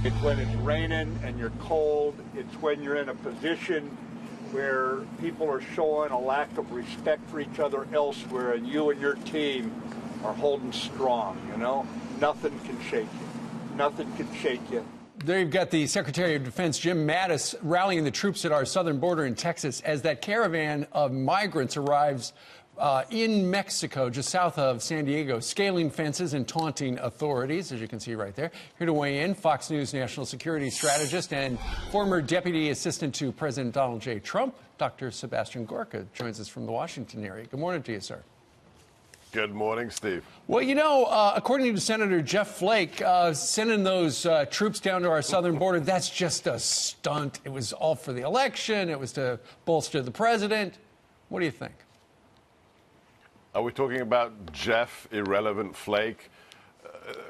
It's when it's raining and you're cold. It's when you're in a position where people are showing a lack of respect for each other elsewhere, and you and your team are holding strong, you know? Nothing can shake you. Nothing can shake you. There you've got the Secretary of Defense, Jim Mattis, rallying the troops at our southern border in Texas as that caravan of migrants arrives in Mexico, just south of San Diego, scaling fences and taunting authorities, as you can see right there. Here to weigh in, Fox News national security strategist and former deputy assistant to President Donald J. Trump, Dr. Sebastian Gorka, joins us from the Washington area. Good morning to you, sir. Good morning, Steve. Well, you know, according to Senator Jeff Flake, sending those troops down to our southern border, that's just a stunt. It was all for the election. It was to bolster the president. What do you think? Are we talking about Jeff Irrelevant Flake?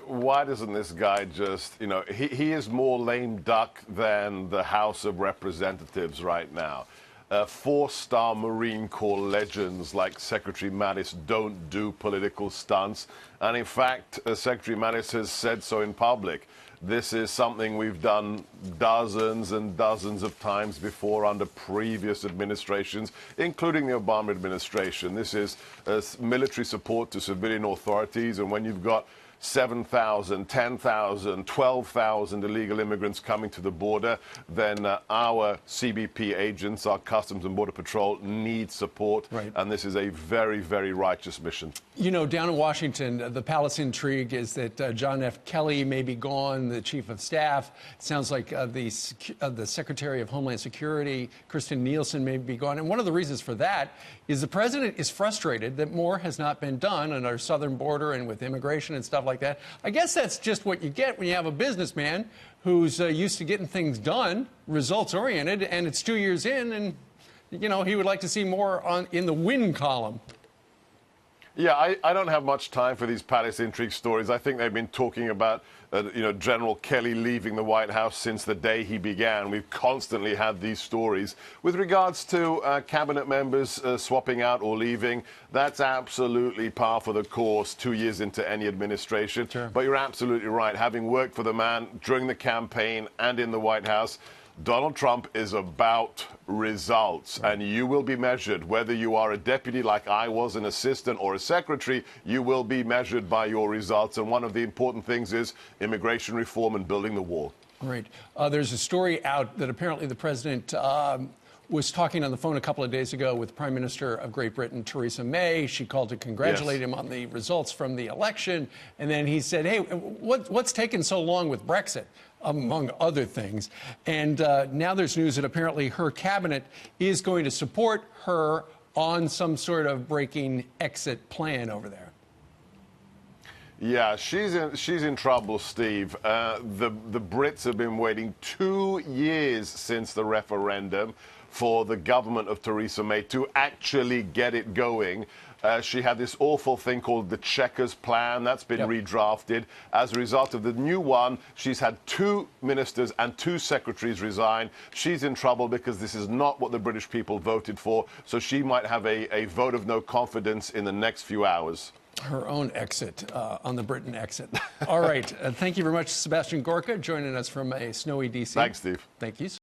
Why doesn't this guy just, you know, he is more lame duck than the House of Representatives right now. Four-star Marine Corps legends like Secretary Mattis don't do political stunts. And in fact, Secretary Mattis has said so in public. This is something we've done dozens and dozens of times before under previous administrations, including the Obama administration. This is military support to civilian authorities. And when you've got 7,000, 10,000, 12,000 illegal immigrants coming to the border, then our CBP agents, our Customs and Border Patrol, need support. Right. And this is a very, very righteous mission. You know, down in Washington, the palace intrigue is that John F. Kelly may be gone, the chief of staff. It sounds like the Secretary of Homeland Security, Kristen Nielsen, may be gone. And one of the reasons for that is the president is frustrated that more has not been done on our southern border and with immigration and stuff like that. I guess that's just what you get when you have a businessman who's used to getting things done, results-oriented, and it's 2 years in, and, you know, he would like to see more in the win column. Yeah, I don't have much time for these palace intrigue stories. I think they've been talking about, you know, General Kelly leaving the White House since the day he began. We've constantly had these stories. With regards to cabinet members swapping out or leaving, that's absolutely par for the course 2 years into any administration. Sure. But you're absolutely right. Having worked for the man during the campaign and in the White House, Donald Trump is about results, and you will be measured. Whether you are a deputy like I was, an assistant, or a secretary, you will be measured by your results. And one of the important things is immigration reform and building the wall. Right. There's a story out that apparently the president was talking on the phone a couple of days ago with Prime Minister of Great Britain, Theresa May. She called to congratulate him on the results from the election. And then he said, hey, what's taken so long with Brexit, among other things? And now there's news that apparently her cabinet is going to support her on some sort of breaking exit plan over there. Yeah, she's in trouble, Steve. The Brits have been waiting 2 years since the referendum for the government of Theresa May to actually get it going. She had this awful thing called the Checkers Plan. That's been redrafted. As a result of the new one, she's had 2 ministers and 2 secretaries resign. She's in trouble because this is not what the British people voted for. So she might have a vote of no confidence in the next few hours. Her own exit on the Britain exit. All right. Thank you very much, Sebastian Gorka, joining us from a snowy D.C. Thanks, Steve. Thank you.